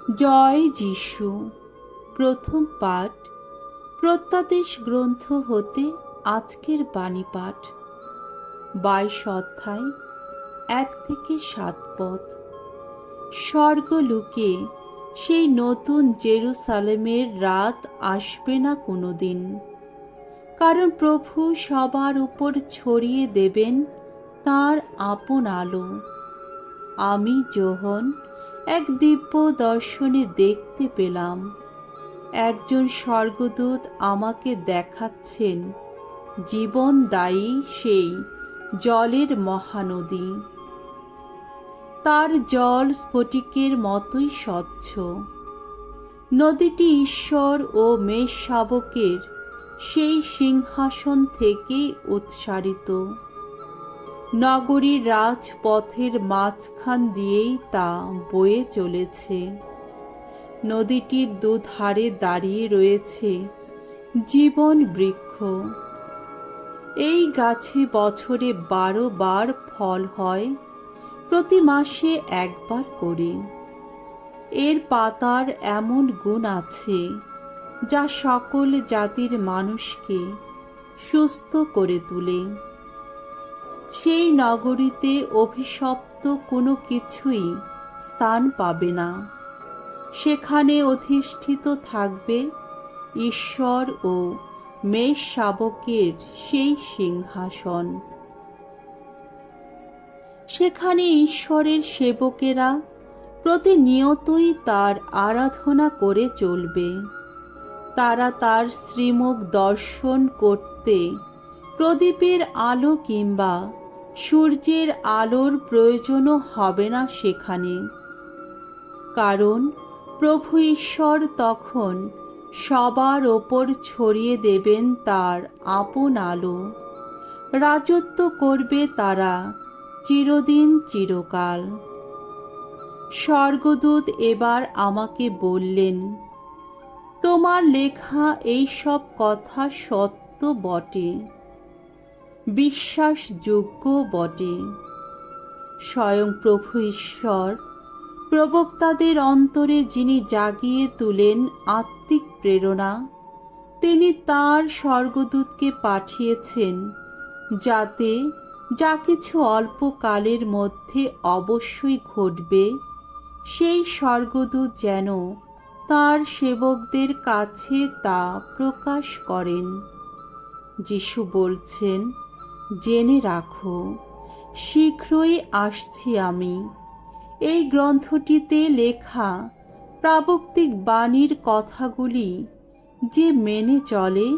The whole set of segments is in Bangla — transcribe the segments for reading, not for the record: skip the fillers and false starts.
জয় যিশু। প্রথম পাঠ প্রত্যাদেশ গ্রন্থ হতে আজকের বাণী পাঠ 22 অধ্যায় 1 থেকে 7 পদ। স্বর্গলোকে সেই নতুন জেরুসালেমের রাত আসবে না কোনোদিন, কারণ প্রভু সবার উপর ছড়িয়ে দেবেন তাঁর আপন আলো। আমি যোহন এক দিব্য দর্শনে দেখতে পেলাম, একজন স্বর্গদূত আমাকে দেখাচ্ছেন জীবনদায়ী সেই জলের মহানদী। তার জল স্ফটিকের মতোই স্বচ্ছ। নদীটি ঈশ্বর ও মেষ শাবকের সেই সিংহাসন থেকেই উৎসারিত। নগরীর রাজপথের মাঝখান দিয়েই তা বয়ে চলেছে। নদীটির দুধারে দাঁড়িয়ে রয়েছে জীবন বৃক্ষ। এই গাছে বছরে 12 বার ফল হয়, প্রতি মাসে একবার করে। এর পাতার এমন গুণ আছে যা সকল জাতির মানুষকে সুস্থ করে তোলে। সেই নগরীতে অভিশপ্ত কোনো কিছুই স্থান পাবে না। সেখানে অধিষ্ঠিত থাকবে ঈশ্বর ও মেষ শাবকের সেই সিংহাসন। সেখানে ঈশ্বরের সেবকেরা প্রতিনিয়তই তার আরাধনা করে চলবে। তারা তার শ্রীমুখ দর্শন করতে প্রদীপের আলো কিংবা সূর্যের আলোর প্রয়োজনও হবে না সেখানে, কারণ প্রভু ঈশ্বর তখন সবার ওপর ছড়িয়ে দেবেন তার আপন আলো। রাজত্ব করবে তারা চিরদিন চিরকাল। স্বর্গদূত এবার আমাকে বললেন, তোমার লেখা এই সব কথা সত্য বটে, বিশ্বাসযোগ্য বটে। স্বয়ং প্রভু ঈশ্বর প্রবক্তাদের অন্তরে যিনি জাগিয়ে তুলেন আত্মিক প্রেরণা, তিনি তাঁর স্বর্গদূতকে পাঠিয়েছেন যাতে যা কিছু অল্পকালের মধ্যে অবশ্যই ঘটবে, সেই স্বর্গদূত যেন তাঁর সেবকদের কাছে তা প্রকাশ করেন। যিশু বলছেন, জেনে রাখো, শীঘ্রই আসছি আমি। এই গ্রন্থটিতে লেখা প্রাবক্তিক বাণীর কথাগুলি যে মেনে চলে,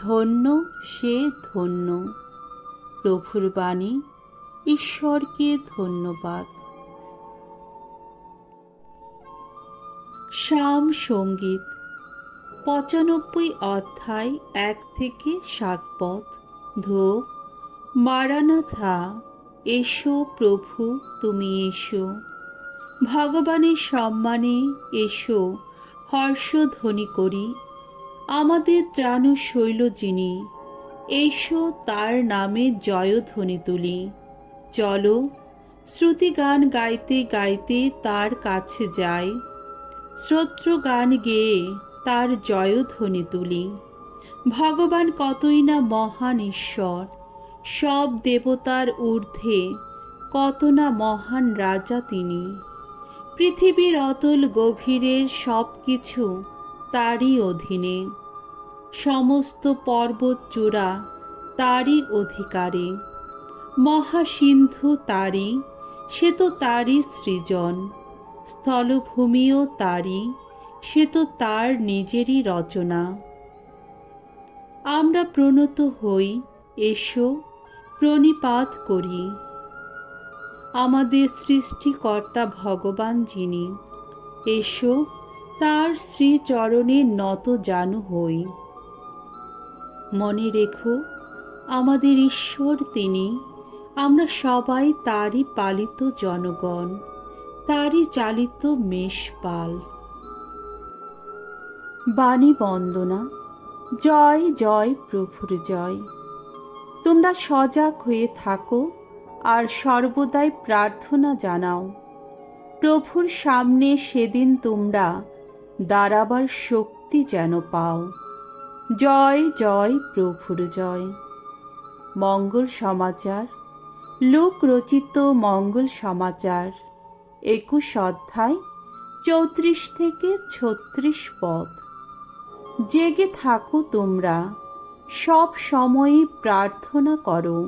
ধন্য সে ধন্য। প্রভুর বাণী। ঈশ্বরকে ধন্যবাদ। শাম সঙ্গীত 95 অধ্যায় 1 থেকে 7 পদ। ধো মারানাথা, এসো প্রভু তুমি এসো। ভগবানের সম্মানে এসো হর্ষধ্বনি করি। আমাদের ত্রাণশৈল যিনি, এসো তার নামে জয়ধ্বনি তুলি। চলো শ্রুতিগান গাইতে গাইতে তার কাছে যাই, স্তোত্রগান গেয়ে তার জয়ধ্বনি তুলি। ভগবান কতই না মহান ঈশ্বর, সব দেবতার ঊর্ধ্বে কত না মহান রাজা তিনি। পৃথিবীর অতল গভীরের সব কিছু তারই অধীনে, সমস্ত পর্বত চূড়া তারই অধিকারে। মহাসিন্ধু তারই, সে তো তারই সৃজন। স্থলভূমিও তারই, সে তো তার নিজেরই রচনা। আমরা প্রণত হই, এসো প্রণিপাত করি আমাদের সৃষ্টিকর্তা ভগবান যিনি। এসো তার শ্রীচরণে নত জানু হই। মনে রেখো, আমাদের ঈশ্বর তিনি, আমরা সবাই তারই পালিত জনগণ, তারই চালিত মেষপাল। বাণী বন্দনা। জয় জয় প্রভুর জয়। তোমরা সজাগ হয়ে থাকো আর সর্বদাই প্রার্থনা জানাও। প্রভুর সামনে সেদিন তোমরা দাঁড়াবার শক্তি যেন পাও। জয় জয় প্রভুর জয়। মঙ্গল সমাচার, লোক রচিত মঙ্গল সমাচার 21 অধ্যায় 34 থেকে 36 পদ। জেগে থাকো তোমরা, সব সময়ই প্রার্থনা করো,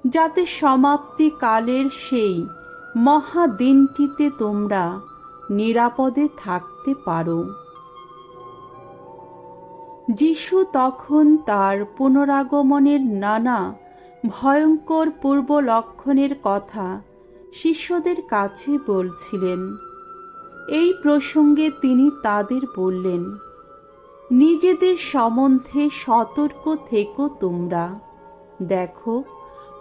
যাতে সমাপ্তি কালের সেই মহাদিনটিতে তোমরা নিরাপদে থাকতে পারো। যিশু তখন তার পুনরাগমনের নানা ভয়ঙ্কর পূর্ব লক্ষণের কথা শিষ্যদের কাছে বলছিলেন। এই প্রসঙ্গে তিনি তাদের বললেন, নিজেদের সম্বন্ধে সতর্ক থেকো তোমরা। দেখো,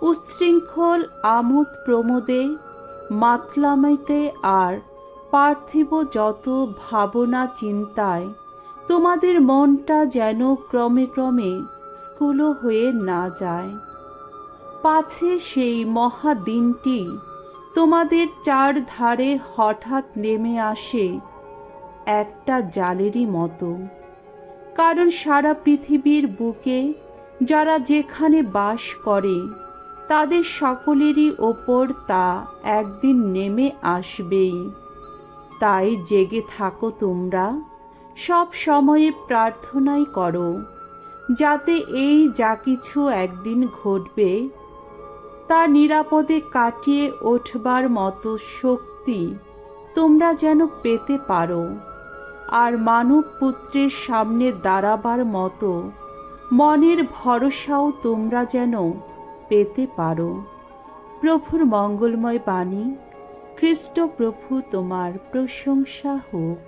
উচ্ছৃঙ্খল আমোদ প্রমোদে, মাতলামিতে আর পার্থিব যত ভাবনা চিন্তায় তোমাদের মনটা যেন ক্রমে ক্রমে স্থূল হয়ে না যায়, পাছে সেই মহাদিনটি তোমাদের চারধারে হঠাৎ নেমে আসে একটা জালেরই মতো। কারণ সারা পৃথিবীর বুকে যারা যেখানে বাস করে তাদের সকলেরই ওপর তা একদিন নেমে আসবেই। তাই জেগে থাকো তোমরা, সব সময়ে প্রার্থনাই করো, যাতে এই যা কিছু একদিন ঘটবে তা নিরাপদে কাটিয়ে ওঠবার মতো শক্তি তোমরা যেন পেতে পারো, আর মানব পুত্রের সামনে দাঁড়াবার মতো মনের ভরসাও তোমরা যেন পেতে পারো। প্রভুর মঙ্গলময় বাণী। খ্রিস্ট প্রভু তোমার প্রশংসা হোক।